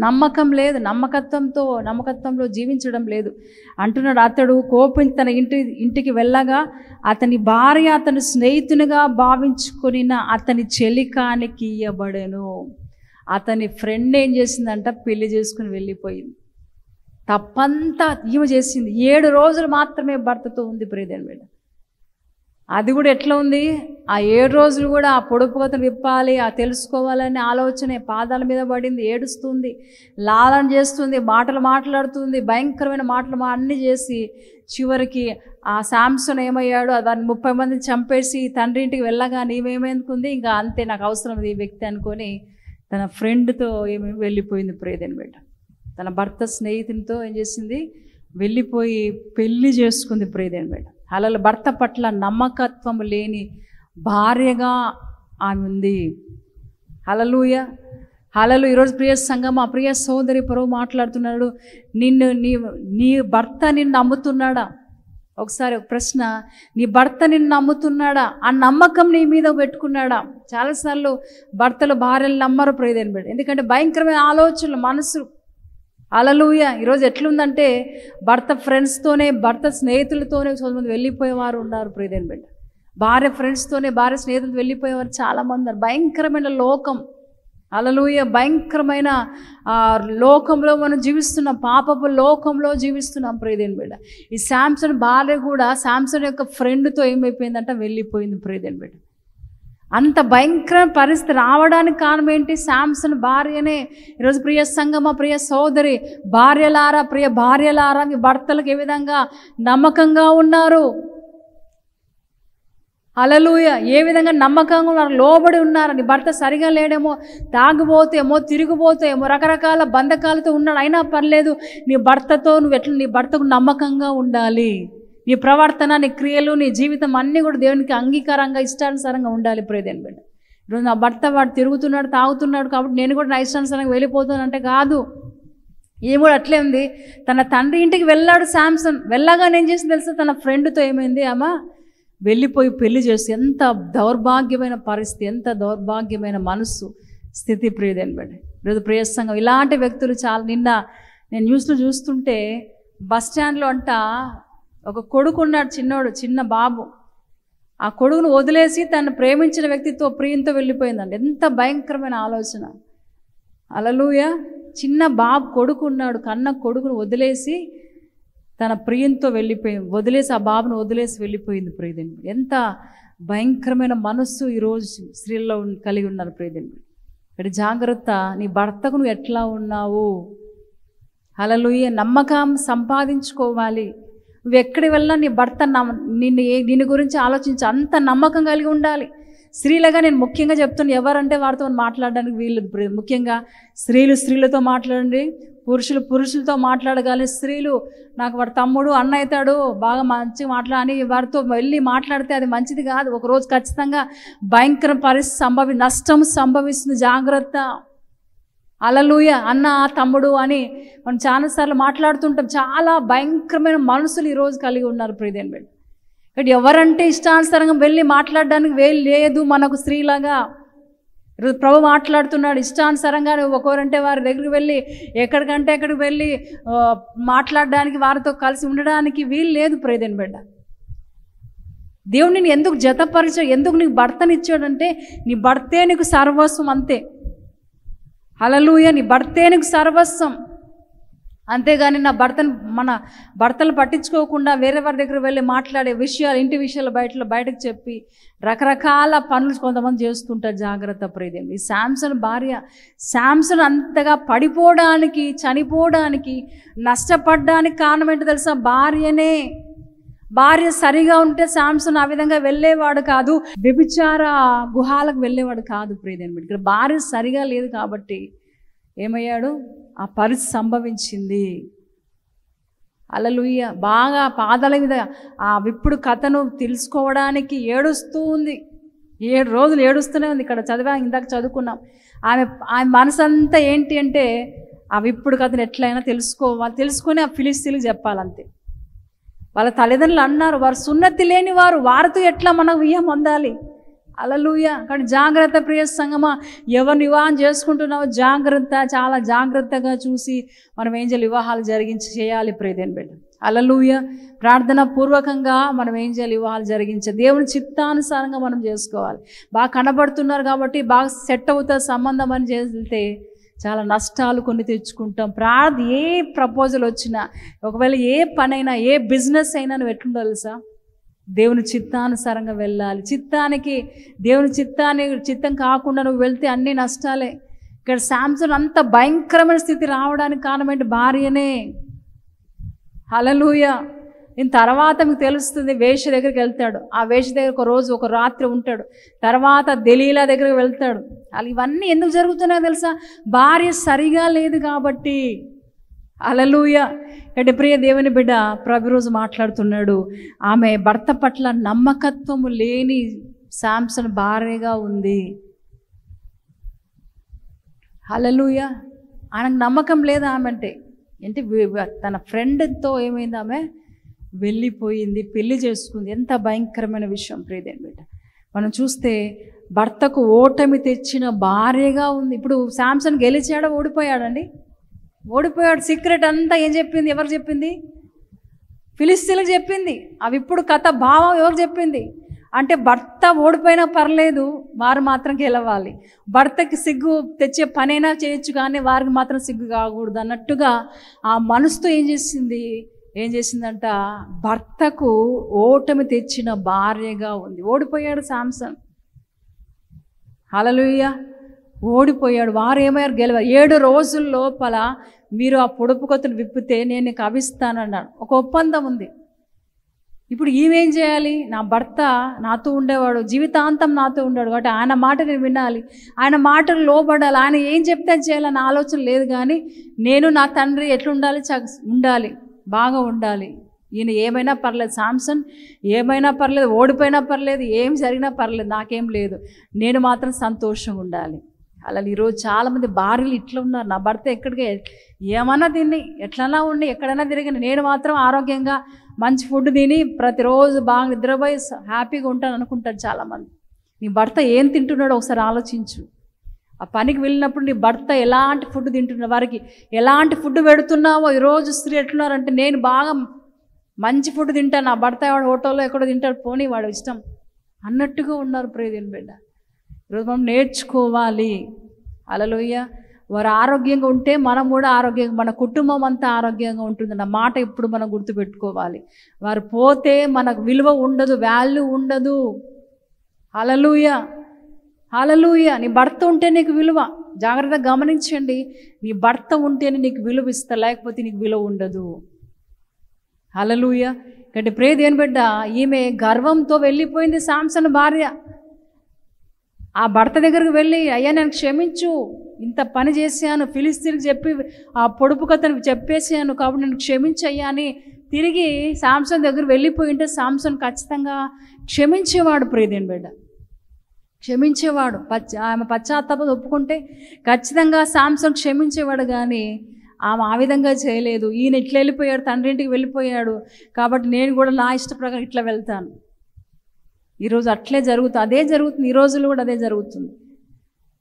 నమ్మకం లేదు, నమ్మకత్వంలో జీవించడం లేదు అంటున్నాడు. అతడు కోపించి తన ఇంటికి వెళ్ళగా అతని భార్య అతని స్నేహితునిగా భావించుకున్న అతని చెలికానికి ఇయ్యబడెను. అతని ఫ్రెండ్ ఏం చేసిందంట, పెళ్లి చేసుకుని వెళ్ళిపోయింది. తప్పంతా ఈమె చేసింది. 7 రోజులు మాత్రమే భర్తతో ఉంది ప్రియమైన బిడ్డ. అది కూడా ఎట్లా ఉంది, ఆ 7 రోజులు కూడా ఆ పొడుపు కథను విప్పాలి, ఆ తెలుసుకోవాలనే ఆలోచన పాదాల మీద పడింది, ఏడుస్తుంది, లాలన చేస్తుంది, మాటలు మాట్లాడుతుంది, భయంకరమైన మాటలు అన్నీ చేసి చివరికి ఆ శాంసన్ ఏమయ్యాడు, దాన్ని 30 మందిని చంపేసి తండ్రి ఇంటికి వెళ్ళగా నీవేమనుకుంది, ఇంకా అంతే నాకు అవసరం ఈ వ్యక్తి అనుకొని తన ఫ్రెండ్తో ఏమి వెళ్ళిపోయింది ప్రియమైన బిడ్డ. తన భర్త స్నేహితునితో ఏం చేసింది, వెళ్ళిపోయి పెళ్లి చేసుకుంది ప్రియమైన బిడ్డ. అలా భర్త పట్ల నమ్మకత్వం లేని భార్యగా ఆమె ఉంది. హల్లెలూయా, హల్లెలూయా. ఈరోజు ప్రియ సంఘమా, ప్రియ సోదరి ప్రభు మాట్లాడుతున్నాడు, నీ భర్త నిన్ను నమ్ముతున్నాడా? ఒకసారి ఒక ప్రశ్న, నీ భర్త నిన్ను నమ్ముతున్నాడా? ఆ నమ్మకం నీ మీద పెట్టుకున్నాడా? చాలాసార్లు భర్తలు భార్యలు నమ్మరు ప్రియమైన బిడ్డ, ఎందుకంటే భయంకరమైన ఆలోచనలు మనసు. హల్లెలూయా. ఈరోజు ఎట్లుందంటే భర్త ఫ్రెండ్స్తోనే, భర్త స్నేహితులతోనే కొంతమంది వెళ్ళిపోయేవారు ఉన్నారు ప్రియమైన బిడ్డ. భార్య ఫ్రెండ్స్తోనే, భార్య స్నేహితులతో వెళ్ళిపోయేవారు చాలామంది ఉన్నారు. భయంకరమైన లోకం. హల్లెలూయా. భయంకరమైన లోకంలో మనం జీవిస్తున్నాం, పాపపు లోకంలో జీవిస్తున్నాం ప్రియమైన బిడ్డ. ఈ శాంసన్ భార్య కూడా శాంసన్ యొక్క ఫ్రెండ్తో ఏమైపోయిందంట, వెళ్ళిపోయింది ప్రియమైన బిడ్డ. అంత భయంకర పరిస్థితి రావడానికి కారణం ఏంటి? శాంసన్ భార్యనే. ఈరోజు ప్రియ సంగమ, ప్రియ సోదరి, భార్యలారా, ప్రియ భార్యలారా, మీ భర్తలకు ఏ విధంగా నమ్మకంగా ఉన్నారు? హల్లెలూయా. ఏ విధంగా నమ్మకంగా ఉన్నారు, లోబడి ఉన్నారు? నీ భర్త సరిగా లేడేమో, తాగుబోతేమో, తిరిగిపోతేమో, రకరకాల బంధకాలతో ఉన్నాడు, అయినా పర్లేదు, నీ భర్తతో నువ్వు ఎట్లా, నీ భర్తకు నమ్మకంగా ఉండాలి. నీ ప్రవర్తన, నీ క్రియలు, నీ జీవితం అన్నీ కూడా దేవునికి అంగీకారంగా, ఇష్టానుసారంగా ఉండాలి ప్రియమైన బిడ్డ. ఈరోజు నా భర్త వాడు తిరుగుతున్నాడు, తాగుతున్నాడు కాబట్టి నేను కూడా నా ఇష్టానుసారంగా వెళ్ళిపోతానంటే కాదు. ఏం కూడా అట్లే ఉంది. తన తండ్రి ఇంటికి వెళ్ళాడు శాంసన్. వెళ్ళగానే ఏం చేసింది తెలుసా, తన ఫ్రెండ్తో ఏమైంది, ఆమె వెళ్ళిపోయి పెళ్లి చేసి. ఎంత దౌర్భాగ్యమైన పరిస్థితి, ఎంత దౌర్భాగ్యమైన మనస్సు స్థితి ప్రియమైన బిడ్డ. ఈరోజు ప్రియ సంఘం, ఇలాంటి వ్యక్తులు చాలా. నిన్న నేను న్యూస్లో చూస్తుంటే బస్ స్టాండ్లో అంట ఒక కొడుకు ఉన్నాడు, చిన్న బాబు. ఆ కొడుకును వదిలేసి తను ప్రేమించిన వ్యక్తితో, ప్రియంతో వెళ్ళిపోయిందండి. ఎంత భయంకరమైన ఆలోచన. హల్లెలూయా. చిన్న బాబు కొడుకు ఉన్నాడు, కన్న కొడుకును వదిలేసి తన ప్రియంతో వదిలేసి ఆ బాబును వదిలేసి వెళ్ళిపోయింది ప్రియదేవుని. ఎంత భయంకరమైన మనస్సు ఈరోజు స్త్రీల్లో కలిగి ఉన్నారు ప్రియదేవుని. ఇక్కడ జాగ్రత్త, నీ భర్తకు నువ్వు ఎట్లా ఉన్నావు? హల్లెలూయా. నమ్మకం సంపాదించుకోవాలి. నువ్వు ఎక్కడికి వెళ్ళినా నీ భర్త నిన్ను గురించి ఆలోచించి అంత నమ్మకం కలిగి ఉండాలి. స్త్రీలుగా నేను ముఖ్యంగా చెప్తున్నా, ఎవరంటే వారితో మాట్లాడడానికి వీల్లేదు. ముఖ్యంగా స్త్రీలతో మాట్లాడండి, పురుషులతో మాట్లాడగలి. స్త్రీలు నాకు వాడు తమ్ముడు, అన్న అవుతాడు, బాగా మంచిగా మాట్లాడని వారితో వెళ్ళి మాట్లాడితే అది మంచిది కాదు. ఒకరోజు ఖచ్చితంగా భయంకర పరిస్థితి నష్టం సంభవిస్తుంది. జాగ్రత్త. హల్లెలూయా. అన్న, తమ్ముడు అని మనం చాలాసార్లు మాట్లాడుతుంటాం. చాలా భయంకరమైన మనసులు ఈరోజు కలిగి ఉన్నారు ప్రియమైన బిడ్డ. ఇక్కడ ఎవరంటే ఇష్టానుసారంగా వెళ్ళి మాట్లాడడానికి లేదు మనకు స్త్రీలాగా. ఈరోజు ప్రభు మాట్లాడుతున్నాడు, ఇష్టానుసారంగా ఒకరంటే వారి దగ్గరికి వెళ్ళి ఎక్కడికంటే ఎక్కడికి వెళ్ళి మాట్లాడడానికి, వారితో కలిసి ఉండడానికి వీలు లేదు ప్రియమైన బిడ్డ. దేవుడు నేను ఎందుకు జతపరిచాడు, ఎందుకు నీకు భర్తనిచ్చాడంటే నీ భర్తే నీకు సర్వస్వం, అంతే. హల్లెలూయా. నీ భర్తే నీకు సర్వస్వం, అంతేగాని మన భర్తలు పట్టించుకోకుండా వేరే వారి దగ్గర వెళ్ళి మాట్లాడే విషయాలు, ఇంటి విషయాలు బయటకు చెప్పి రకరకాల పనులు కొంతమంది చేస్తుంటారు. జాగ్రత్త ప్రియదేవుని. ఈ శాంసన్ అంతగా పడిపోవడానికి, చనిపోవడానికి, నష్టపడడానికి కారణం ఏంటో తెలుసా? భార్యనే. భార్య సరిగా ఉంటే శాంసన్ ఆ విధంగా వెళ్ళేవాడు కాదు, వ్యభిచార గుహాలకు వెళ్ళేవాడు కాదు ప్రియదేవుని. ఇక్కడ భార్య సరిగా లేదు కాబట్టి ఏమయ్యాడు, ఆ పరిస్థితి సంభవించింది. హల్లెలూయా. బాగా పాదాల మీద ఆ విప్పుడు కథను తెలుసుకోవడానికి ఏడుస్తూ ఉంది. 7 రోజులు ఏడుస్తూనే ఉంది. ఇక్కడ ఇందాక చదువుకున్నాం. ఆమె మనసంతా ఏంటి అంటే ఆ విప్పుడు కథను ఎట్లయినా తెలుసుకొని ఆ ఫిలిస్తీన్లకు చెప్పాలంతే. వాళ్ళ తల్లిదండ్రులు అన్నారు, వారు సున్నతి లేని వారు, వారితో ఎట్లా మనం వియ్యం పొందాలి? హల్లెలూయా. కానీ జాగ్రత్త ప్రియ సంగమా, ఎవరిని వివాహం చేసుకుంటున్నావో జాగ్రత్త, చాలా జాగ్రత్తగా చూసి మనం ఏం చేయాలి, వివాహాలు చేయాలి ప్రియదేని బిడ్డ. హల్లెలూయా. ప్రార్థన పూర్వకంగా మనం ఏం చేయాలి, వివాహాలు జరిగించాలి. దేవుని చిత్తానుసారంగా మనం చేసుకోవాలి. బాగా కనబడుతున్నారు కాబట్టి బాగా సెట్ అవుతుంది సంబంధం అని చేస్తే చాలా నష్టాలు కొన్ని తెచ్చుకుంటాం. ఏ ప్రపోజల్ వచ్చినా, ఒకవేళ ఏ పనైనా, ఏ బిజినెస్ అయినా నువ్వు ఎట్లుండో తెలుసా, దేవుని చిత్తానుసారంగా వెళ్ళాలి. దేవుని చిత్తం కాకుండా నువ్వు వెళ్తే అన్ని నష్టాలే. ఇక్కడ శాంసన్ అంత భయంకరమైన స్థితి రావడానికి కారణం ఏంటి, భార్యనే. హల్లెలూయా. దీని తర్వాత మీకు తెలుస్తుంది, వేశ్య దగ్గరికి వెళ్తాడు. ఆ వేశ్య దగ్గర ఒక రాత్రి ఉంటాడు. తర్వాత దెలీలా దగ్గరికి వెళ్తాడు. అలా ఇవన్నీ ఎందుకు జరుగుతున్నాయో తెలుసా, భార్య సరిగా లేదు కాబట్టి. హల్లెలూయా. అంటే ప్రియ దేవుని బిడ్డ, ప్రభు రోజు మాట్లాడుతున్నాడు, ఆమె భర్త పట్ల నమ్మకత్వము లేని శాంసన్ భార్యగా ఉంది. హల్లెలూయా. ఆయనకు నమ్మకం లేదా ఆమె అంటే. తన ఫ్రెండ్తో ఏమైంది, ఆమె వెళ్ళిపోయింది, పెళ్లి చేసుకుంది. ఎంత భయంకరమైన విషయం ప్రియదేని బిడ్డ. మనం చూస్తే భర్తకు ఓటమి తెచ్చిన భార్యగా ఉంది. ఇప్పుడు శాంసన్ గెలిచాడా, ఓడిపోయాడండి? ఓడిపోయాడు. సీక్రెట్ అంతా ఏం చెప్పింది, ఎవరు చెప్పింది? ఫిలిస్తీన్లకు చెప్పింది. అవి ఇప్పుడు కథ భావం ఎవరు చెప్పింది అంటే, భర్త ఓడిపోయినా పర్లేదు, వారు మాత్రం గెలవాలి. భర్తకి సిగ్గు తెచ్చే పనైనా చేయొచ్చు కానీ వారికి మాత్రం సిగ్గు కాకూడదు అన్నట్టుగా ఆ మనసుతో ఏం చేసిందంట, భర్తకు ఓటమి తెచ్చిన భార్యగా ఉంది. ఓడిపోయాడు శాంసన్. హల్లెలూయా. ఓడిపోయాడు. వారు ఏమయ్యారు, గెలవారు. 7 రోజుల లోపల మీరు ఆ పొడుపు కొత్తను విప్పితే నేను నీకు అవిస్తానన్నాడు. ఒక ఒప్పందం ఉంది. ఇప్పుడు ఈమెం చేయాలి, నా భర్త నాతో ఉండేవాడు, జీవితాంతం నాతో ఉండేవాడు కాబట్టి ఆయన మాట నేను వినాలి, ఆయన మాటలు లోబడాలి, ఆయన ఏం చెప్తే చేయాలని ఆలోచన లేదు. కానీ నేను నా తండ్రి ఎట్లుండాలి, ఉండాలి, బాగా ఉండాలి. ఈయన ఏమైనా పర్లేదు, శాంసన్ ఏమైనా పర్లేదు, ఓడిపోయినా పర్లేదు, ఏం జరిగినా పర్లేదు, నాకేం లేదు, నేను మాత్రం సంతోషంగా ఉండాలి. అలా ఈరోజు చాలామంది భార్యలు ఇట్లా ఉన్నారు, నా భర్త ఎక్కడికి ఏమన్నా తిని ఎట్లన్నా ఉండి ఎక్కడైనా తిరిగి నేను మాత్రం ఆరోగ్యంగా మంచి ఫుడ్ తిని ప్రతిరోజు బాగా నిద్రపోయి హ్యాపీగా ఉంటాను అనుకుంటారు చాలామంది. నీ భర్త ఏం తింటున్నాడో ఒకసారి ఆలోచించు. ఆ పనికి వెళ్ళినప్పుడు నీ భర్త ఎలాంటి ఫుడ్ తింటున్నా, వారికి ఎలాంటి ఫుడ్ పెడుతున్నావో. ఈరోజు స్త్రీ ఎట్లున్నారంటే, నేను బాగా మంచి ఫుడ్ తింటాను, నా భర్త వాడు హోటల్లో ఎక్కడో తింటాడు, పోనీ వాడు ఇష్టం అన్నట్టుగా ఉన్నారు ప్రియదేని బిడ్డ. ఈరోజు మనం నేర్చుకోవాలి. హల్లెలూయా. వారు ఆరోగ్యంగా ఉంటే మనం కూడా ఆరోగ్యంగా, మన కుటుంబం అంతా ఆరోగ్యంగా ఉంటుంది అన్న మాట ఇప్పుడు మనం గుర్తుపెట్టుకోవాలి. వారు పోతే మనకు విలువ ఉండదు, వాల్యూ ఉండదు. హల్లెలూయా. హల్లెలూయా. నీ భర్త ఉంటే నీకు విలువ. జాగ్రత్తగా గమనించండి, నీ భర్త ఉంటేనే నీకు విలువ ఇస్తా, లేకపోతే నీకు విలువ ఉండదు. హల్లెలూయా. కాబట్టి ప్రియ దేవుని బిడ్డ, ఈమె గర్వంతో వెళ్ళిపోయింది శాంసన్ భార్య. ఆ భర్త దగ్గరకు వెళ్ళి, అయ్యా నేను క్షమించు, ఇంత పని చేశాను, ఫిలిస్తీన్కి చెప్పి ఆ పొడుపు కథను చెప్పేసాను కాబట్టి నేను క్షమించయ్యా అని తిరిగి శాంసన్ దగ్గర వెళ్ళిపోయి ఉంటే శాంసన్ ఖచ్చితంగా క్షమించేవాడు ప్రియదేని బిడ్డ, క్షమించేవాడు. ఆమె పశ్చాత్తాపం ఒప్పుకుంటే ఖచ్చితంగా శాంసన్ క్షమించేవాడు. కానీ ఆమె ఆ విధంగా చేయలేదు. ఈయన ఇట్లా వెళ్ళిపోయాడు, తండ్రి ఇంటికి వెళ్ళిపోయాడు కాబట్టి నేను కూడా నా ఇష్ట ప్రకారం ఇట్లా వెళ్తాను. ఈరోజు అట్లే జరుగుతుంది, అదే జరుగుతుంది. ఈ రోజులు కూడా అదే జరుగుతుంది.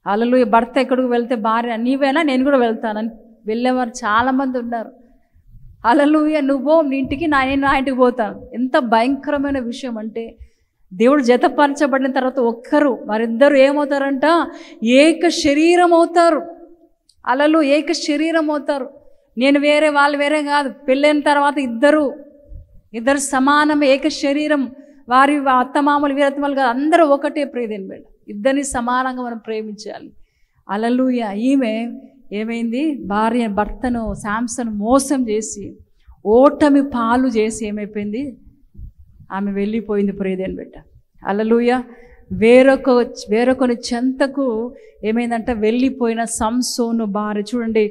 హల్లెలూయా. భర్త ఎక్కడికి వెళ్తే భార్య, నీవేనా నేను కూడా వెళ్తానని వెళ్ళేవారు చాలామంది ఉన్నారు. హల్లెలూయా. నువ్వు నీ ఇంటికి, నేను నా ఇంటికి పోతాను. ఎంత భయంకరమైన విషయం అంటే, దేవుడు జతపరచబడిన తర్వాత వారిద్దరు ఏమవుతారంట, ఏక శరీరం అవుతారు. హల్లెలూయా. ఏక శరీరం అవుతారు. నేను వేరే, వాళ్ళు వేరే కాదు. పెళ్ళైన తర్వాత ఇద్దరు సమానం, ఏక శరీరం. వారి అత్తమామలు, వీరత్తమామలు కాదు, అందరూ ఒకటే ప్రియదేని బిడ్డ. ఇద్దరిని సమానంగా మనం ప్రేమించాలి. హల్లెలూయా. ఈమె ఏమైంది, భర్తను శాంసన్ మోసం చేసి ఓటమి పాలు చేసి ఏమైపోయింది, ఆమె వెళ్ళిపోయింది ప్రియదేని బిడ్డ. హల్లెలూయా. వేరొకని చెంతకు ఏమైందంటే వెళ్ళిపోయిన సంసోను భార్య. చూడండి,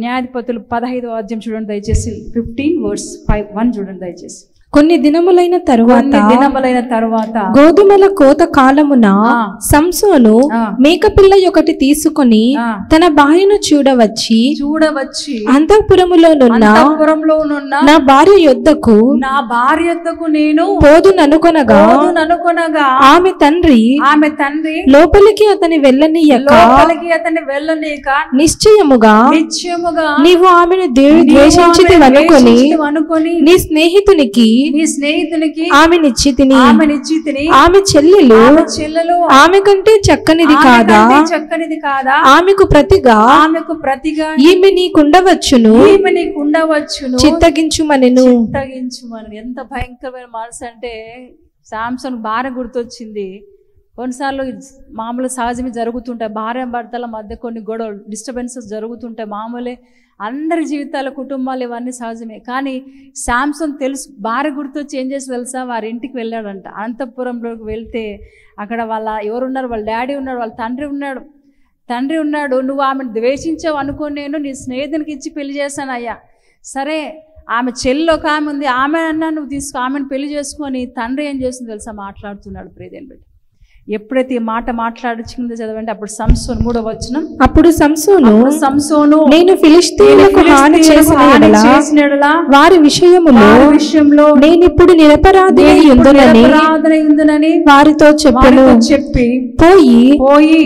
న్యాయాధిపతులు 15వ అధ్యాయం చూడండి దయచేసి, 15 verse 1 చూడండి దయచేసి. కొన్ని దినములైన తరువాత గోధుమల కోత కాలమున సంసోను మేకపిల్ల ఒకటి తీసుకొని తన భార్యను చూడవచ్చి అంతఃపురములోనున్న నా భార్య యొద్దకు నేను పోదుననుకొనగా ఆమె తండ్రి లోపలికి అతని వెళ్ళనీయక నిశ్చయముగా నీవు ఆమెను ద్వేషించితివనుకొని నీ స్నేహితునికి ఆమెనిచ్చితిని ఆమె చెల్లెలు ఆమె కంటే చక్కనిది కాదా ఆమెకు ప్రతిగా ఈమె నీకుండవచ్చును చిత్తగించుమనెను. ఎంత భయంకరమైన మనసు అంటే శాంసన్ భార్య గుర్తొచ్చింది. కొన్నిసార్లు మామూలు సహజమే జరుగుతుంటాయి, భార్య భర్తల మధ్య కొన్ని గొడవలు డిస్టర్బెన్సెస్ జరుగుతుంటాయి, మామూలే అందరి జీవితాల కుటుంబాలు ఇవన్నీ సహజమే. కానీ శాంసన్ తెలుసు, భార్య గుర్తొచ్చి ఏం చేసి తెలుసా, వారి ఇంటికి వెళ్ళాడంట. అనంతపురంలోకి వెళ్తే అక్కడ ఎవరున్నారు, వాళ్ళ డాడీ ఉన్నాడు, వాళ్ళ తండ్రి ఉన్నాడు. నువ్వు ఆమెను ద్వేషించావు అనుకోని నేను నీ స్నేహితునికి ఇచ్చి పెళ్లి చేశాను అయ్యా. సరే, ఆమె చెల్లి ఒక ఆమె ఉంది, ఆమె అన్నా నువ్వు ఆమెను పెళ్లి చేసుకొని తండ్రి ఏం చేస్తుంది తెలుసా, మాట్లాడుతున్నాడు. ప్రియదేని బిడ్డ, ఎప్పుడైతే ఈ మాట మాట్లాడించిందో చదవండి. అప్పుడు సంసోను 3వ వచనం, అప్పుడు సంసోను నేను ఫిలిష్తీయులకు హాని చేసిన యెడల వారి విషయంలో నేనిప్పుడు నిరపరాధినని వారితో చెప్పి పోయి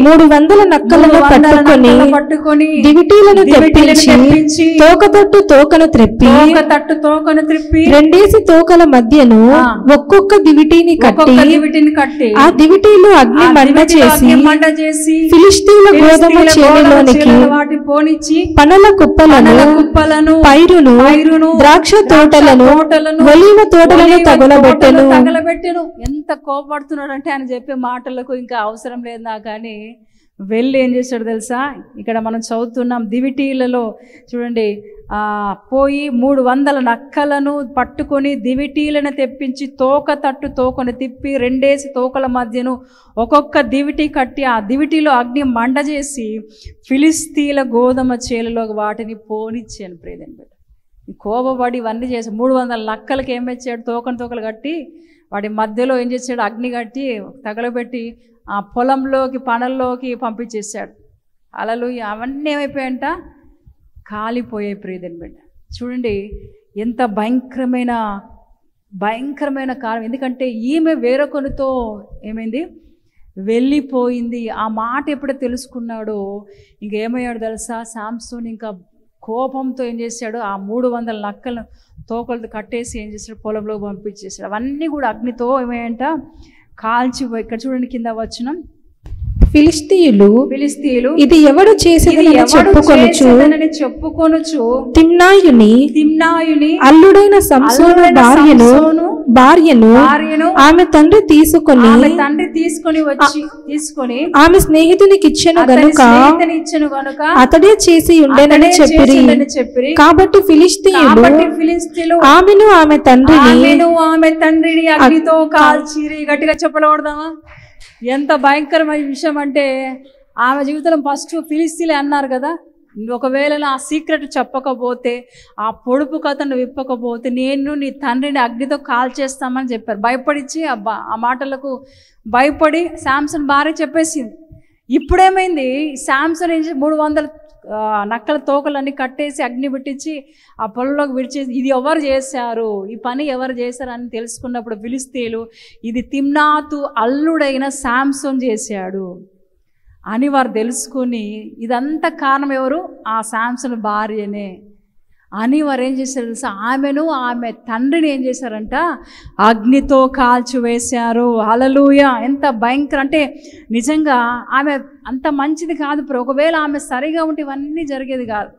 300 నక్కలను పట్టుకొని దివిటీలను తెప్పించి తోకను త్రెప్పి 2 తోకల మధ్యను ఒక్కొక్క దివిటీని కట్టి ఆ దివిటీలు అగ్ని మంట చేసి ఫిలిష్తీయుల గోధుమ చేనులోనికి పనల కుప్పలను పైరును ద్రాక్ష తోటలను ఒలీవ తోటలను తగలబెట్టెను. ఎంత కోపడుతున్నాడు అంటే ఆయన చెప్పే మాటలకు ఇంకా అవసరం లేదు నాకు. కానీ వెళ్ళి ఏం చేశాడు తెలుసా, ఇక్కడ మనం చదువుతున్నాం, దివిటీలలో చూడండి, పోయి 300 నక్కలను పట్టుకొని దివిటీలను తెప్పించి తోకను తిప్పి 2 తోకల మధ్యను ఒక్కొక్క దివిటీ కట్టి ఆ దివిటీలో అగ్ని మండ చేసి ఫిలిస్తీన్ల గోధుమ చేలలో వాటిని పోనిచ్చాను. ప్రియదేని బిడ్డ, కోపపడి ఇవన్నీ చేసి 300 నక్కలకి ఏం తెచ్చాడు, తోకలు కట్టి వాటి మధ్యలో ఏం చేశాడు, అగ్ని కట్టి తగలబెట్టి ఆ పొలంలోకి పనల్లోకి పంపించేశాడు. అలలు అవన్నీ ఏమైపోయాయంట, కాలిపోయాయి. ప్రియదేని బిడ్డ, చూడండి ఎంత భయంకరమైన కాలం. ఎందుకంటే ఈమె వేరొకరితో ఏమైంది, వెళ్ళిపోయింది. ఆ మాట ఎప్పుడైతే తెలుసుకున్నాడో ఇంకేమయ్యాడు తెలుసా, శాంసోన్ ఇంకా కోపంతో ఏం చేశాడు, ఆ 300 నక్కలను తోకలతో కట్టేసి ఏం చేశాడు, పొలంలో పంపించేశాడు. అవన్నీ కూడా అగ్నితో ఏమయ్యంట, కాల్చిపోయి. ఇక్కడ చూడండి కింద వచనం, ఫిలిష్తీయులు ఇది ఎవడు చేసేదని చెప్పుకొనుచు తిమ్నాయుని అల్లుడైన సంసోను భార్యను ఆమె తండ్రి తీసుకొని ఆమె స్నేహితునికి ఇచ్చెను గనుక అతడే చేసి ఉండేనని చెప్పిరి. కాబట్టి ఫిలిష్తీయులు ఆమెను ఆమె తండ్రిని అగ్నితో కాల్చిరి. గట్టిగా చెప్పలకూడదామా? ఎంత భయంకరమైన విషయం అంటే, ఆమె జీవితంలో ఫస్ట్ ఫిలిస్తీన్లే అన్నారు కదా, ఒకవేళ ఆ సీక్రెట్ చెప్పకపోతే, ఆ పొడుపు కథను విప్పకపోతే నేను నీ తండ్రిని అగ్నితో కాల్చేస్తామని చెప్పారు. భయపడిచ్చి ఆ మాటలకు భయపడి శాంసన్ భార్య చెప్పేసింది. ఇప్పుడేమైంది, శాంసన్ 300 నక్కల తోకలన్నీ కట్టేసి అగ్ని పెట్టించి ఆ పొలంలోకి విడిచేసి, ఇది ఎవరు చేశారు, ఈ పని ఎవరు చేశారు అని తెలుసుకున్నప్పుడు ఫిలిస్తీయులు ఇది తిమ్నాతు అల్లుడైన శాంసోన్ చేశాడు అని వారు తెలుసుకుని, ఇదంతా కారణం ఎవరు, ఆ శాంసన్ భార్యనే అని వారు ఏం చేశారు తెలుసా, ఆమెను ఆమె తండ్రిని ఏం చేశారంట, అగ్నితో కాల్చివేశారు. హల్లెలూయా! ఎంత భయంకర అంటే, నిజంగా ఆమె అంత మంచిది కాదు. ఒకవేళ ఆమె సరిగా ఉంటే ఇవన్నీ జరిగేది కాదు.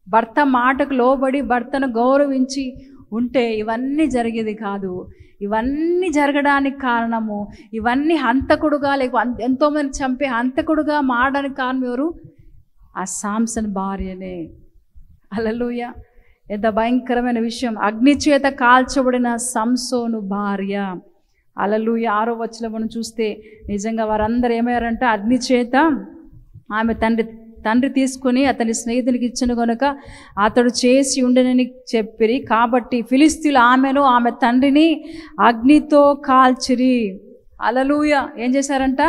భర్త మాటకు లోబడి భర్తను గౌరవించి ఉంటే ఇవన్నీ జరిగేది కాదు. ఇవన్నీ జరగడానికి కారణము, ఇవన్నీ హంతకుడుగా లేక ఎంతోమంది చంపే హంతకుడుగా మారడానికి కారణం ఎవరు, ఆ శాంసన్ భార్యనే. హల్లెలూయా! ఎంత భయంకరమైన విషయం. అగ్ని చేత కాల్చబడిన సంసోను భార్య. హల్లెలూయా! 6వ వచనం మనం చూస్తే నిజంగా వారందరూ ఏమయ్యారంటే, అగ్ని చేత ఆమె తండ్రి తండ్రి తీసుకుని అతని స్నేహితునికి ఇచ్చెను గనుక అతడు చేసి ఉండెనని చెప్పిరి. కాబట్టి ఫిలిష్తీయులు ఆమెను ఆమె తండ్రిని అగ్నితో కాల్చిరి. హల్లెలూయా. ఏం చేశారంట?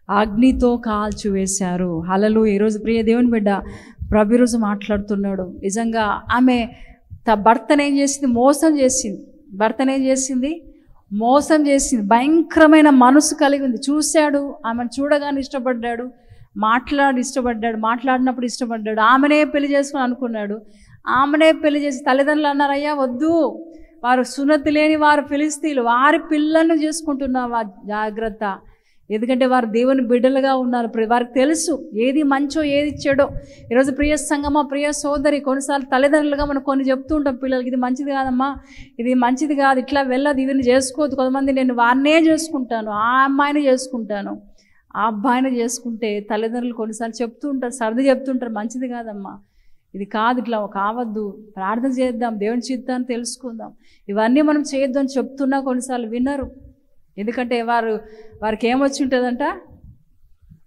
అగ్నితో కాల్చివేశారు. హల్లెలూయా. ఈరోజు ప్రియ దేవుని బిడ్డ ప్రభు ఈరోజు మాట్లాడుతున్నాడు. నిజంగా ఆమె భర్తను ఏం చేసింది? మోసం చేసింది. భర్తను ఏం చేసింది? మోసం చేసింది. భయంకరమైన మనసు కలిగి ఉంది. చూశాడు, ఆమెను చూడగానే ఇష్టపడ్డాడు, మాట్లాడినప్పుడు ఇష్టపడ్డాడు. ఆమెనే పెళ్లి చేసుకుని అనుకున్నాడు. ఆమెనే పెళ్లి చేసి తల్లిదండ్రులు అన్నారు, అయ్యా వద్దు, వారు సున్నతి లేని వారు ఫిలిష్తీయులు, వారి పిల్లలను చేసుకుంటున్నావా, జాగ్రత్త. ఎందుకంటే వారు దేవుని బిడ్డలుగా ఉన్నారు. వారికి తెలుసు ఏది మంచో ఏది చెడో. ఈరోజు ప్రియ సంగమా, ప్రియ సోదరి, కొన్నిసార్లు తల్లిదండ్రులుగా మనం కొన్ని చెప్తూ ఉంటాం పిల్లలకి, ఇది మంచిది కాదమ్మా, ఇది మంచిది కాదు, ఇట్లా వెళ్ళదు, ఇవన్నీ చేసుకోవద్దు. కొంతమంది నేను వారినే చేసుకుంటాను, ఆ అమ్మాయిని చేసుకుంటాను, ఆ అబ్బాయిని చేసుకుంటే తల్లిదండ్రులు కొన్నిసార్లు చెప్తూ ఉంటారు, సర్ది చెప్తుంటారు, మంచిది కాదమ్మా, ఇది కాదు, ఇట్లా కావద్దు, ప్రార్థన చేద్దాం, దేవుని చిత్తాన్ని తెలుసుకుందాం, ఇవన్నీ మనం చేయొద్దు అని చెప్తున్నా కొన్నిసార్లు వినరు. ఎందుకంటే వారికి ఏమొచ్చి ఉంటుందంట?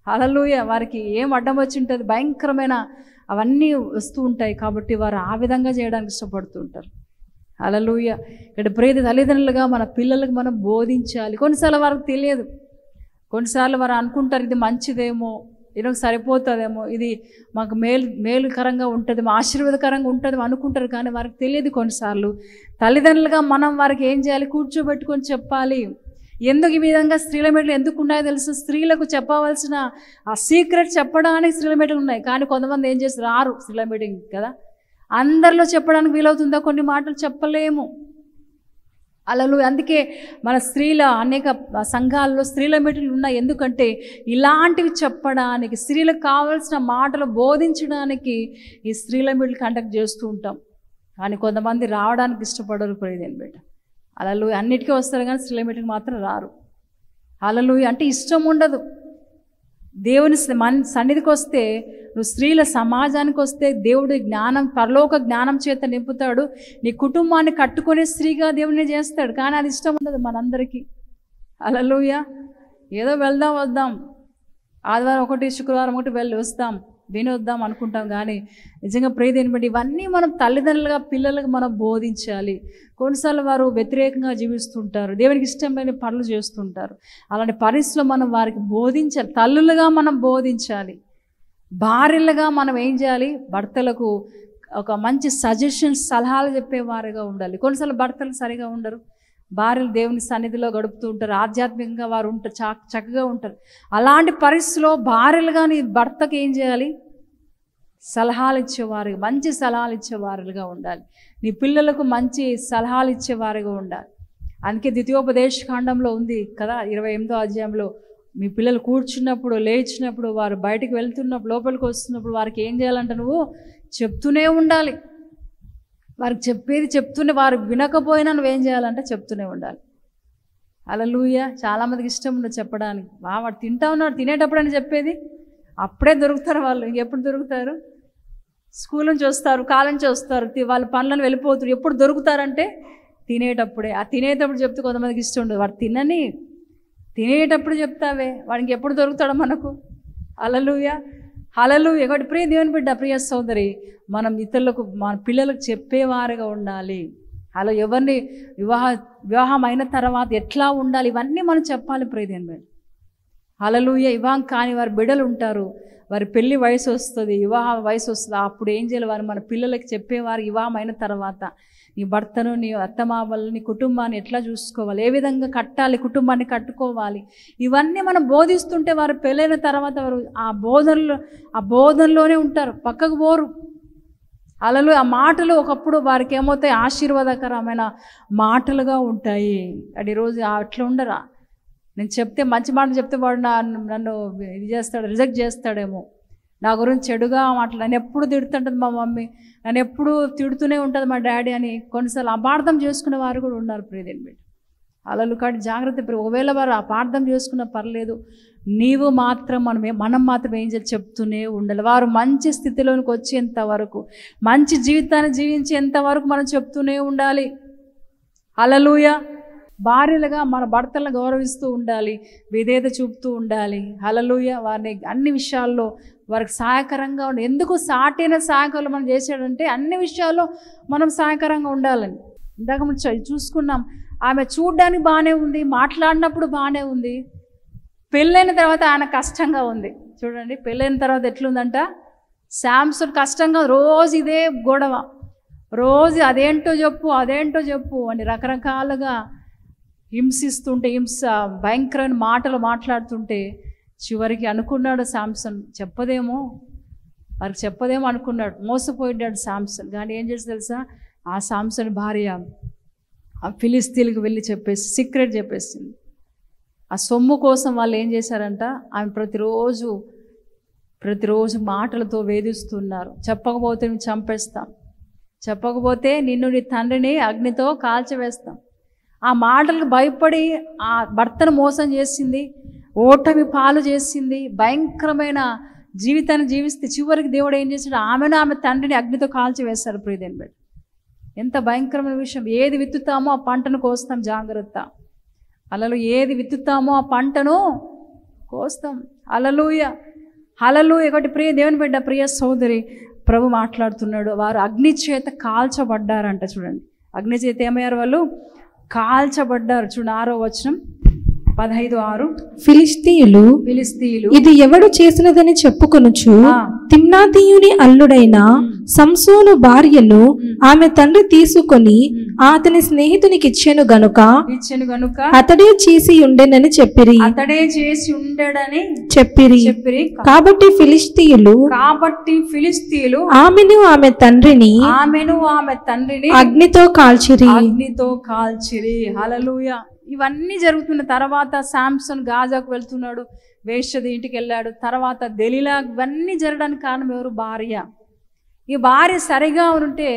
హల్లెలూయా. వారికి ఏం అడ్డం వచ్చి ఉంటుంది? భయంకరమైన అవన్నీ వస్తూ ఉంటాయి. కాబట్టి వారు ఆ విధంగా చేయడానికి ఇష్టపడుతూ ఉంటారు. హల్లెలూయా. ఇక్కడ ప్రేత తల్లిదండ్రులుగా మన పిల్లలకు మనం బోధించాలి. కొన్నిసార్లు వారికి తెలియదు. కొన్నిసార్లు వారు అనుకుంటారు ఇది మంచిదేమో, ఈరోజు సరిపోతుందేమో, ఇది మాకు మేలుకరంగా ఉంటుంది, ఆశీర్వాదకరంగా ఉంటుంది అనుకుంటారు. కానీ వారికి తెలియదు. కొన్నిసార్లు తల్లిదండ్రులుగా మనం వారికి ఏం చేయాలి? కూర్చోబెట్టుకొని చెప్పాలి. ఎందుకు ఈ విధంగా స్త్రీల మీటింగ్లు ఎందుకు ఉన్నాయో తెలుసు. స్త్రీలకు చెప్పవలసిన ఆ సీక్రెట్ చెప్పడానికి స్త్రీల మీటింగ్లు ఉన్నాయి. కానీ కొంతమంది ఏం చేసి రారు స్త్రీల మీటింగ్ కదా. అందరిలో చెప్పడానికి వీలవుతుందా? కొన్ని మాటలు చెప్పలేము. అలలు అందుకే మన స్త్రీల అనేక సంఘాల్లో స్త్రీల మీటింగ్లు ఉన్నాయి. ఎందుకంటే ఇలాంటివి చెప్పడానికి, స్త్రీలకు కావాల్సిన మాటలు బోధించడానికి ఈ స్త్రీల మీటింగ్లు కండక్ట్ చేస్తూ ఉంటాం. కానీ కొంతమంది రావడానికి ఇష్టపడరు. ప్రియదేని బిడ్డ, అలలు అన్నిటికీ వస్తారు కానీ స్త్రీల మీటింగ్ మాత్రం రారు. అలలు అంటే ఇష్టం ఉండదు. దేవుని సన్నిధికి వస్తే, నువ్వు స్త్రీల సమాజానికి వస్తే దేవుడి జ్ఞానం, పరలోక జ్ఞానం చేత నింపుతాడు. నీ కుటుంబాన్ని కట్టుకునే స్త్రీగా దేవుడిని చేస్తాడు. కానీ అది ఇష్టం ఉండదు మనందరికీ. హల్లెలూయా. ఏదో వెళ్దాం వద్దాం, ఆదివారం ఒకటి శుక్రవారం ఒకటి వెళ్ళి వస్తాం, వినొద్దాం అనుకుంటాం. కానీ నిజంగా ప్రియదేని బట్టి ఇవన్నీ మనం తల్లిదండ్రులుగా పిల్లలకు మనం బోధించాలి. కొన్నిసార్లు వారు వ్యతిరేకంగా జీవిస్తుంటారు, దేవునికి ఇష్టమైన పనులు చేస్తుంటారు. అలాంటి పరిస్థితుల్లో మనం వారికి బోధించాలి. తల్లులుగా మనం బోధించాలి. భార్యలుగా మనం ఏం చేయాలి? భర్తలకు ఒక మంచి సజెషన్స్, సలహాలు చెప్పేవారుగా ఉండాలి. కొన్నిసార్లు భర్తలు సరిగా ఉండరు, భార్యలు దేవుని సన్నిధిలో గడుపుతూ ఉంటారు, ఆధ్యాత్మికంగా వారు ఉంటారు, చక్కగా ఉంటారు. అలాంటి పరిస్థితిలో భార్యలుగా నీ భర్తకు ఏం చేయాలి? సలహాలు ఇచ్చేవారు, మంచి సలహాలు ఇచ్చేవారుగా ఉండాలి. నీ పిల్లలకు మంచి సలహాలు ఇచ్చేవారుగా ఉండాలి. అందుకే ద్వితీయోపదేశ కాండంలో ఉంది కదా, 28వ అధ్యాయంలో, మీ పిల్లలు కూర్చున్నప్పుడు, లేచినప్పుడు, వారు బయటికి వెళ్తున్నప్పుడు, లోపలికి వస్తున్నప్పుడు వారికి ఏం చేయాలంట? నువ్వు చెప్తూనే ఉండాలి. వారికి చెప్పేది చెప్తూనే, వారు వినకపోయినా నువ్వేం చేయాలంటే చెప్తూనే ఉండాలి. హల్లెలూయా. చాలామందికి ఇష్టం ఉండదు చెప్పడానికి. వాడు తింటా ఉన్నాడు, తినేటప్పుడు అని చెప్పేది, అప్పుడే దొరుకుతారు వాళ్ళు. ఎప్పుడు దొరుకుతారు? స్కూల్ నుంచి వస్తారు, కాలేజ్ నుంచి వస్తారు, వాళ్ళ పనులను వెళ్ళిపోతారు. ఎప్పుడు దొరుకుతారంటే తినేటప్పుడే. ఆ తినేటప్పుడు చెప్తే కొంతమందికి ఇష్టం ఉండదు. వాడు తినేటప్పుడు చెప్తావే, వాడికి ఎప్పుడు దొరుకుతాడో మనకు. హల్లెలూయా. హల్లెలూయా. కాబట్టి ప్రియ దేవుని బిడ్డ, ప్రియ సోదరి, మనం ఇతరులకు, మన పిల్లలకు చెప్పేవారుగా ఉండాలి. అలా ఎవరిని వివాహం అయిన తర్వాత ఎట్లా ఉండాలి, ఇవన్నీ మనం చెప్పాలి ప్రియ దేవుని బిడ్డ. హల్లెలూయా. వివాహం కాని వారి బిడ్డలు ఉంటారు, వారి పెళ్లి వయసు వస్తుంది, వివాహ వయసు వస్తుంది. అప్పుడు ఏం చేయాలి? వారు మన పిల్లలకి చెప్పేవారు, వివాహం అయిన తర్వాత నీ భర్తను, నీ అత్తమామలను, నీ కుటుంబాన్ని ఎట్లా చూసుకోవాలి, ఏ విధంగా కట్టాలి, కుటుంబాన్ని కట్టుకోవాలి, ఇవన్నీ మనం బోధిస్తుంటే వారు పెళ్ళైన తర్వాత వారు ఆ బోధనలోనే ఉంటారు, పక్కకు పోరు. అలలు ఆ మాటలు ఒకప్పుడు వారికి ఏమవుతాయి? ఆశీర్వాదకరమైన మాటలుగా ఉంటాయి. అది ఈరోజు అట్లా ఉండరా? నేను చెప్తే, మంచి మాటలు చెప్తే వాడు నన్ను ఇది చేస్తాడు, రిజెక్ట్ చేస్తాడేమో, నా గురించి చెడుగా మాటలు, నన్ను ఎప్పుడు తిడుతుంటుంది మా మమ్మీ, నన్ను ఎప్పుడు తిడుతూనే ఉంటుంది మా డాడీ అని కొన్నిసార్లు అపార్థం చేసుకునే వారు కూడా ఉన్నారు ప్రియదేని బిడ్డ. అలలు కాడి జాగ్రత్త. ఒకవేళ వారు అపార్థం చేసుకున్నా పర్లేదు, నీవు మాత్రం మనం మాత్రం ఏం చేయాలి? చెప్తూనే ఉండాలి. వారు మంచి స్థితిలోనికి వచ్చేంత వరకు, మంచి జీవితాన్ని జీవించేంత వరకు మనం చెప్తూనే ఉండాలి. హల్లెలూయా. భార్యలుగా మన భర్తలను గౌరవిస్తూ ఉండాలి, విధేయత చూపుతూ ఉండాలి. హల్లెలూయా. వారిని అన్ని విషయాల్లో వారికి సహాయకరంగా ఉండి. ఎందుకు సాటైన సహాయకులు మనం చేశాడంటే అన్ని విషయాల్లో మనం సహాయకరంగా ఉండాలని. ఇందాక మనం చూసుకున్నాం, ఆమె చూడ్డానికి బాగానే ఉంది, మాట్లాడినప్పుడు బాగానే ఉంది. పెళ్ళైన తర్వాత ఆయన కష్టంగా ఉంది. చూడండి, పెళ్ళైన తర్వాత ఎట్లుందంట, శాంసన్ కష్టంగా రోజు ఇదే గొడవ, రోజు అదేంటో చెప్పు అని రకరకాలుగా హింసిస్తుంటే, భయంకరమైన మాటలు మాట్లాడుతుంటే చివరికి అనుకున్నాడు శాంసన్, వారికి చెప్పదేమో అనుకున్నాడు, మోసపోయినాడు శాంసన్. కానీ ఏం చేసి తెలుసా, ఆ శాంసన్ భార్య ఆ ఫిలిస్తీన్లకు వెళ్ళి సీక్రెట్ చెప్పేసింది. ఆ సొమ్ము కోసం వాళ్ళు ఏం చేశారంట, ఆమె ప్రతిరోజు మాటలతో వేధిస్తున్నారు. చెప్పకపోతే నువ్వు చంపేస్తాం, చెప్పకపోతే నిన్ను నీ తండ్రిని అగ్నితో కాల్చివేస్తాం. ఆ మాటలకు భయపడి ఆ భర్తను మోసం చేసింది, ఓటమి పాలు చేసింది, భయంకరమైన జీవితాన్ని జీవిస్తే చివరికి దేవుడు ఏం చేశాడు, ఆమె తండ్రిని అగ్నితో కాల్చివేశారు. ప్రియదేని బిడ్డ, ఎంత భయంకరమైన విషయం. ఏది విత్తుతామో ఆ పంటను కోస్తాం, జాగ్రత్త. అలలు ఏది విత్తుతామో ఆ పంటను కోస్తాం. హల్లెలూయా, హల్లెలూయా. ఒకటి ప్రియ దేవుని బిడ్డ, ప్రియ సోదరి, ప్రభు మాట్లాడుతున్నాడు, వారు అగ్ని చేత కాల్చబడ్డారంట. చూడండి, అగ్ని చేత ఏమయ్యారు, వాళ్ళు కాల్చబడ్డారు. చూడండి 6వ వచనం, 15:6. ఫిలిస్తీయులు ఇది ఎవడు చేసినదని చెప్పుకొనుచు తిమ్నాతీయుని అల్లుడైన సంసోను భార్యను ఆమె తండ్రి తీసుకొని అతని స్నేహితునికి ఇచ్చెను గనుక అతడే చేసి ఉండెనని చెప్పిరి. కాబట్టి ఫిలిస్తీయులు ఆమెను ఆమె తండ్రిని అగ్నితో కాల్చిరి. హల్లెలూయా. ఇవన్నీ జరుగుతున్న తర్వాత శాంసన్ గాజాకు వెళ్తున్నాడు, వేశ్యది ఇంటికి వెళ్ళాడు. తర్వాత దెలీలా. ఇవన్నీ జరగడానికి కారణం ఎవరు, భార్య. ఈ భార్య సరిగా ఉంటే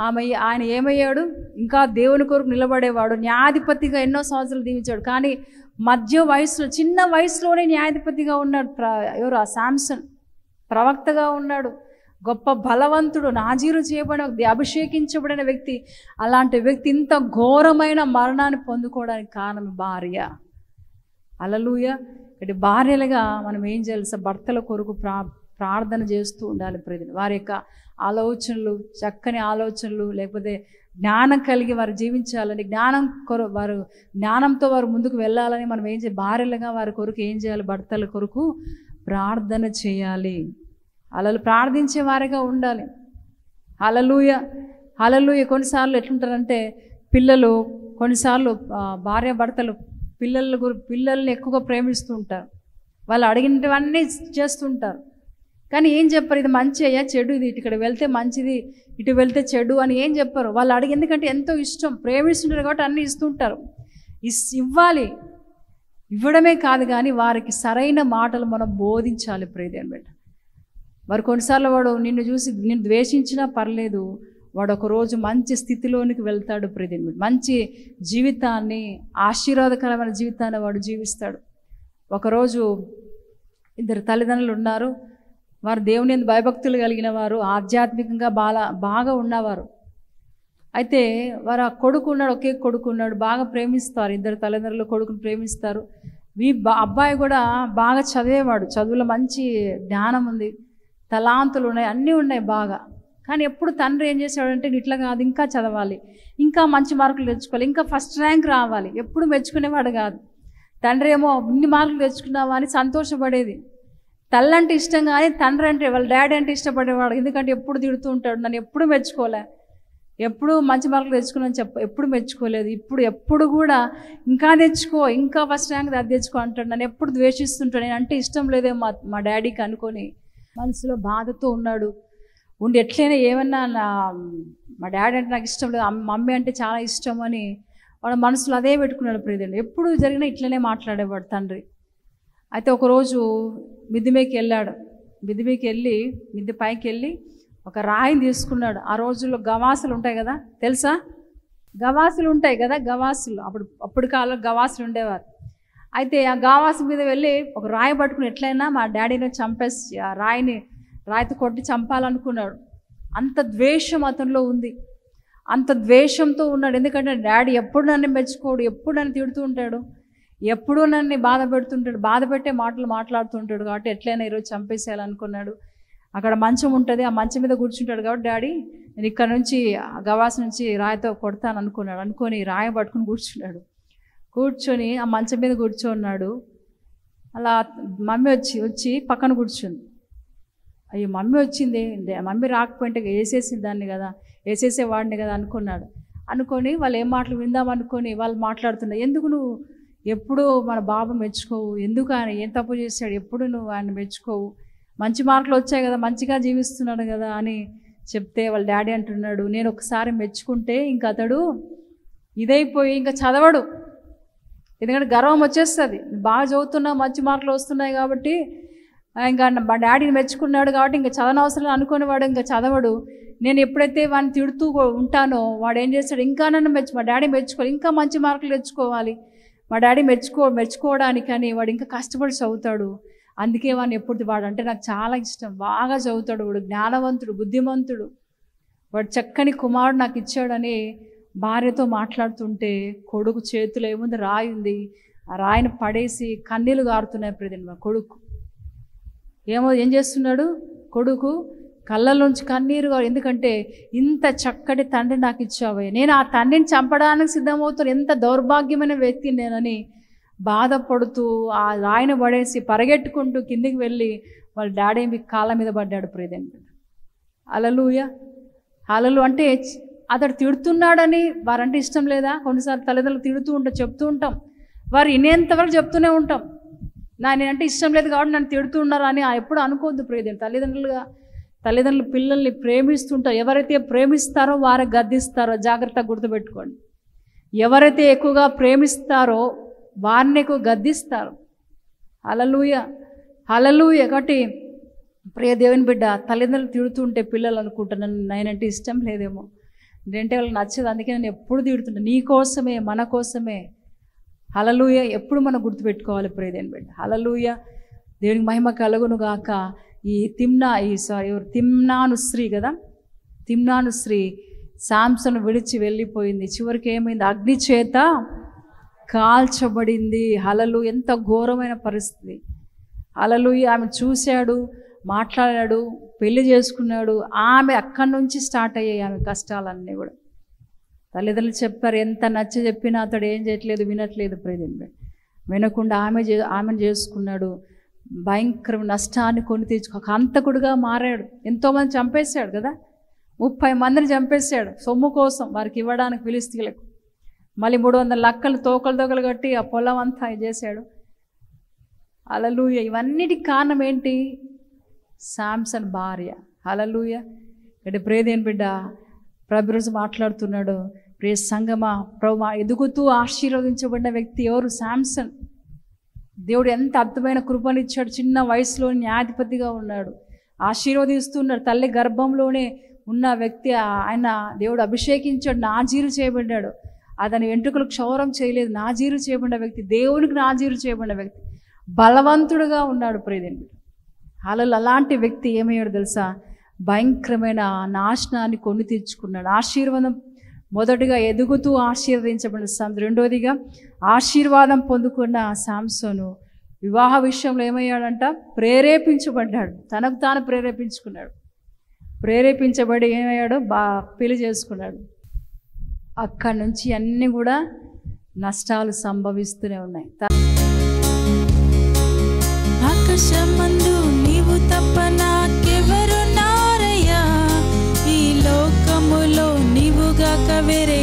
ఆయన ఏమయ్యాడు, ఇంకా దేవుని కొరకు నిలబడేవాడు, న్యాయాధిపతిగా ఎన్నో సంవత్సరాలు దీవించాడు. కానీ మధ్య వయసులో, చిన్న వయసులోనే న్యాయాధిపతిగా ఉన్నాడు. ఎవరు, ఆ శాంసన్ ప్రవక్తగా ఉన్నాడు, గొప్ప బలవంతుడు, నాజీరు చేయబడిన, అభిషేకించబడిన వ్యక్తి. అలాంటి వ్యక్తి ఇంత ఘోరమైన మరణాన్ని పొందుకోవడానికి కారణం భార్య. హల్లెలూయా. ఇక్కడ భార్యలుగా మనం ఏం చేయాలి, భర్తల కొరకు ప్రార్థన చేస్తూ ఉండాలి. ప్రజలు వారి యొక్క ఆలోచనలు, చక్కని ఆలోచనలు, లేకపోతే జ్ఞానం కలిగి వారు జీవించాలని, జ్ఞానంతో వారు ముందుకు వెళ్ళాలని మనం ఏం చేయాలి, భార్యలుగా వారి కొరకు ఏం చేయాలి, భర్తల కొరకు ప్రార్థన చేయాలి. అలలు ప్రార్థించే వారిగా ఉండాలి. హల్లెలూయా, హల్లెలూయా. కొన్నిసార్లు ఎట్లుంటారంటే పిల్లలు, కొన్నిసార్లు భార్య భర్తలు పిల్లల్ని ఎక్కువగా ప్రేమిస్తూ ఉంటారు. వాళ్ళు అడిగినవన్నీ చేస్తుంటారు. కానీ ఏం చెప్పరు, ఇది మంచి అయ్యా, చెడు, ఇది ఇక్కడ వెళ్తే మంచిది, ఇటు వెళ్తే చెడు అని ఏం చెప్పరు. వాళ్ళు అడిగి, ఎందుకంటే ఎంతో ఇష్టం, ప్రేమిస్తుంటారు కాబట్టి అన్నీ ఇస్తుంటారు. ఇవ్వాలి, ఇవ్వడమే కాదు కానీ వారికి సరైన మాటలు మనం బోధించాలి. ప్రియదేని బిడ్డ, మరి కొన్నిసార్లు వాడు నిన్ను చూసి నిన్ను ద్వేషించినా పర్లేదు, వాడు ఒకరోజు మంచి స్థితిలోనికి వెళ్తాడు. ప్రియదేని, మంచి జీవితాన్ని, ఆశీర్వాదకరమైన జీవితాన్ని వాడు జీవిస్తాడు. ఒకరోజు 2 తల్లిదండ్రులు ఉన్నారు. వారు దేవుని యందు భయభక్తులు కలిగిన వారు, ఆధ్యాత్మికంగా బాగా ఉన్నవారు. అయితే వారు ఆ కొడుకు ఉన్నాడు, ఒకే కొడుకు ఉన్నాడు, బాగా ప్రేమిస్తారు. 2 తల్లిదండ్రులు కొడుకుని ప్రేమిస్తారు. అబ్బాయి కూడా బాగా చదివేవాడు, చదువులో మంచి జ్ఞానం ఉంది, తలాంతులు ఉన్నాయి, అన్నీ ఉన్నాయి బాగా. కానీ ఎప్పుడు తండ్రి ఏం చేశాడంటే, ఇట్లా కాదు, ఇంకా చదవాలి, ఇంకా మంచి మార్కులు తెచ్చుకోవాలి, ఇంకా ఫస్ట్ ర్యాంక్ రావాలి, ఎప్పుడు మెచ్చుకునేవాడు కాదు. తండ్రి ఏమో ఇన్ని మార్కులు తెచ్చుకున్నావా అని సంతోషపడేది. తల్లి అంటే ఇష్టం కానీ తండ్రి అంటే, వాళ్ళ డాడీ అంటే ఇష్టపడేవాడు. ఎందుకంటే ఎప్పుడు తిడుతూ ఉంటాడు, నన్ను ఎప్పుడు మెచ్చుకోలే, ఎప్పుడు మంచి మార్కులు తెచ్చుకున్నాను ఎప్పుడు మెచ్చుకోలేదు. ఎప్పుడు కూడా ఇంకా తెచ్చుకో, ఇంకా ఫస్ట్ ర్యాంక్ అది తెచ్చుకో అంటాడు. నన్ను ఎప్పుడు ద్వేషిస్తుంటాడు, నేను అంటే ఇష్టం లేదే మా డాడీకి అనుకొని మనసులో బాధతో ఉన్నాడు. ఎట్లయినా ఏమన్నా మా డాడీ అంటే నాకు ఇష్టం లేదు, మమ్మీ అంటే చాలా ఇష్టం అని వాడు మనసులో అదే పెట్టుకున్నాడు. ప్రియదండి, ఎప్పుడు జరిగినా ఇట్లనే మాట్లాడేవాడు తండ్రి. అయితే ఒకరోజు మిద్దె మీదకి వెళ్ళాడు. మిద్దె పైకి వెళ్ళి ఒక రాయిని తీసుకున్నాడు. ఆ రోజుల్లో గవాసులు ఉంటాయి కదా, తెలుసా, గవాసులు ఉంటాయి కదా, గవాసులు అప్పుడు కాలంలో గవాసులు ఉండేవారు. అయితే ఆ గవాసు మీద వెళ్ళి ఒక రాయి పట్టుకుని ఎట్లయినా మా డాడీని చంపేసి ఆ రాయితో కొట్టి చంపాలనుకున్నాడు. అంత ద్వేషం అతనిలో ఉంది, అంత ద్వేషంతో ఉన్నాడు. ఎందుకంటే డాడీ ఎప్పుడు నన్ను మెచ్చుకోడు, ఎప్పుడు నన్ను తిడుతూ ఉంటాడు, ఎప్పుడూ నన్ను బాధ పెడుతుంటాడు, బాధ పెట్టే మాటలు మాట్లాడుతుంటాడు కాబట్టి ఎట్లయినా ఈరోజు చంపేసేయాలనుకున్నాడు. అక్కడ మంచం ఉంటుంది, ఆ మంచం మీద కూర్చుంటాడు కాబట్టి డాడీ నేను ఇక్కడ నుంచి గవాస్ నుంచి రాయితో కొడతాను అనుకున్నాడు. అనుకొని రాయి పట్టుకుని కూర్చున్నాడు. కూర్చొని ఆ మంచం మీద కూర్చోన్నాడు. అలా మమ్మీ వచ్చి పక్కన కూర్చుంది. అయ్యో మమ్మీ వచ్చింది, మమ్మీ రాకపోయింటే వేసేసింది దాన్ని కదా, వేసేసేవాడిని కదా అనుకున్నాడు. అనుకొని వాళ్ళు ఏం మాటలు విందామనుకొని వాళ్ళు మాట్లాడుతున్నారు. ఎందుకు నువ్వు ఎప్పుడు మన బాబు మెచ్చుకోవు, ఎందుకు ఆయన ఏం తప్పు చేశాడు, ఎప్పుడు నువ్వు ఆయన మెచ్చుకోవు, మంచి మార్కులు వచ్చాయి కదా, మంచిగా జీవిస్తున్నాడు కదా అని చెప్తే వాళ్ళ డాడీ అంటున్నాడు, నేను ఒకసారి మెచ్చుకుంటే ఇంక అతడు ఇదైపోయి ఇంకా చదవడు, ఎందుకంటే గర్వం వచ్చేస్తుంది. బాగా చదువుతున్నా, మంచి మార్కులు వస్తున్నాయి కాబట్టి ఇంకా మా డాడీని మెచ్చుకున్నాడు కాబట్టి ఇంకా చదవనవసరం అనుకుని వాడు ఇంకా చదవడు. నేను ఎప్పుడైతే వాడిని తిడుతూ ఉంటానో వాడు ఏం చేస్తాడు, ఇంకా నన్ను మా డాడీ మెచ్చుకోవాలి, ఇంకా మంచి మార్కులు తెచ్చుకోవాలి, మా డాడీ మెచ్చుకోవడానికి అని వాడు ఇంకా కష్టపడి చదువుతాడు. అందుకే వాడిని ఎప్పుడు వాడంటే నాకు చాలా ఇష్టం, బాగా చదువుతాడు, వాడు జ్ఞానవంతుడు, బుద్ధిమంతుడు, వాడు చక్కని కుమారుడు నాకు ఇచ్చాడని భార్యతో మాట్లాడుతుంటే కొడుకు చేతిలో ఏముంది, రాయి ఉంది, ఆ రాయిని పడేసి కన్నీళ్ళు గారుతున్నాయి. ప్రతిమ కొడుకు ఏం చేస్తున్నాడు, కొడుకు కళ్ళలోంచి కన్నీరు, ఎందుకంటే ఇంత చక్కటి తండ్రి నాకు ఇచ్చావే, నేను ఆ తండ్రిని చంపడానికి సిద్ధమవుతాను, ఎంత దౌర్భాగ్యమైన వ్యక్తి నేనని బాధపడుతూ ఆ రాయిని పడేసి పరిగెట్టుకుంటూ కిందికి వెళ్ళి వాళ్ళ డాడీ కాళ్ళ మీద పడ్డాడు. ప్రియదేన్ హల్లెలూయా. హల్లెలూయా. అంటే అతడు తిడుతున్నాడని వారంటే ఇష్టం లేదా? కొన్నిసార్లు తల్లిదండ్రులు తిడుతూ ఉంటాం, చెప్తూ ఉంటాం, వారు వినేంతవరకు చెప్తూనే ఉంటాం, నేనంటే ఇష్టం లేదు కాబట్టి నన్ను తిడుతూ ఉన్నారు అని ఎప్పుడు అనుకోవద్దు. ప్రియదేన్ తల్లిదండ్రులు పిల్లల్ని ప్రేమిస్తుంటారు, ఎవరైతే ప్రేమిస్తారో వారే గద్దిస్తారో జాగ్రత్తగా గుర్తుపెట్టుకోండి. ఎవరైతే ఎక్కువగా ప్రేమిస్తారో వారిని ఎక్కువ గద్దిస్తారు. హల్లెలూయా. హల్లెలూయా. కాబట్టి ప్రియ దేవుని బిడ్డ, తల్లిదండ్రులు తిడుతుంటే పిల్లలు అనుకుంటున్నాను నేనంటే ఇష్టం లేదేమో, నేనంటే వాళ్ళకి నచ్చదు, అందుకే నేను ఎప్పుడు తిడుతుంటా, నీ కోసమే, మన కోసమే. హల్లెలూయా. ఎప్పుడు మనం గుర్తుపెట్టుకోవాలి ప్రియ దేవుని బిడ్డ. హల్లెలూయా. దేవునికి మహిమ కలుగును గాక. తిమ్నాను స్త్రీ కదా, తిమ్నాను స్త్రీ సాంసను విడిచి వెళ్ళిపోయింది. చివరికి ఏమైంది, అగ్ని చేత కాల్చబడింది. హల్లెలూయా. ఎంత ఘోరమైన పరిస్థితి. హల్లెలూయా. ఆమె చూశాడు, మాట్లాడాడు, పెళ్లి చేసుకున్నాడు. ఆమె అక్కడి నుంచి స్టార్ట్ అయ్యాయి ఆమె కష్టాలన్నీ కూడా. తల్లిదండ్రులు చెప్పారు, ఎంత నచ్చ చెప్పినా అతడు ఏం చేయట్లేదు, వినట్లేదు. ప్రియదేవుని వినకుండా ఆమెను చేసుకున్నాడు. భయంకర నష్టాన్ని కొని తెచ్చుకో హంతకుడుగా మారాడు. ఎంతోమంది చంపేశాడు కదా, 30 మందిని చంపేశాడు సొమ్ము కోసం, వారికి ఇవ్వడానికి ఫిలిష్తీయులకు. మళ్ళీ 300 లక్కలు తోకలు కట్టి ఆ పొలం అంతా చేశాడు. హల్లెలూయా. ఇవన్నిటికి కారణం ఏంటి, సాంసన్ భార్య. హల్లెలూయా. అంటే ప్రియదేవుని బిడ్డ, ప్రభు రోజు మాట్లాడుతున్నాడు, ప్రియ సంగమా, ప్రభు ఎదుగుతూ ఆశీర్వదించబడిన వ్యక్తి ఎవరు, సాంసన్. దేవుడు ఎంత అద్భుతమైన కృపనిచ్చాడు, చిన్న వయసులో న్యాయాధిపతిగా ఉన్నాడు, ఆశీర్వదిస్తున్నాడు. తల్లి గర్భంలోనే ఉన్న వ్యక్తి ఆయన దేవుడు అభిషేకించాడు, నాజీరు చేయబడ్డాడు. అతని వెంట్రుకలు క్షౌరం చేయలేదు, నాజీరు చేయబడిన వ్యక్తి, దేవునికి నాజీరు చేయబడిన వ్యక్తి, బలవంతుడుగా ఉన్నాడు. ప్రియదేవుని హల్లెలూయా. అలాంటి వ్యక్తి ఏమయ్యాడు తెలుసా, భయంకరమైన నాశనాన్ని కొని తెచ్చుకున్నాడు. ఆశీర్వాదం మొదటిగా ఎదుగుతూ ఆశీర్వదించబడిన రెండోదిగా ఆశీర్వాదం పొందుకున్న సాంసోను వివాహ విషయంలో ఏమయ్యాడంట, ప్రేరేపించబడ్డాడు, తనకు తాను ప్రేరేపించుకున్నాడు. ప్రేరేపించబడి ఏమయ్యాడు, పెళ్లి చేసుకున్నాడు. అక్కడి నుంచి అన్నీ కూడా నష్టాలు సంభవిస్తూనే ఉన్నాయి. ఆకాశమందు నీవు తప్ప నాకెవరున్నారయ్యా, ఈ లోకములో నీవుగాక వేరే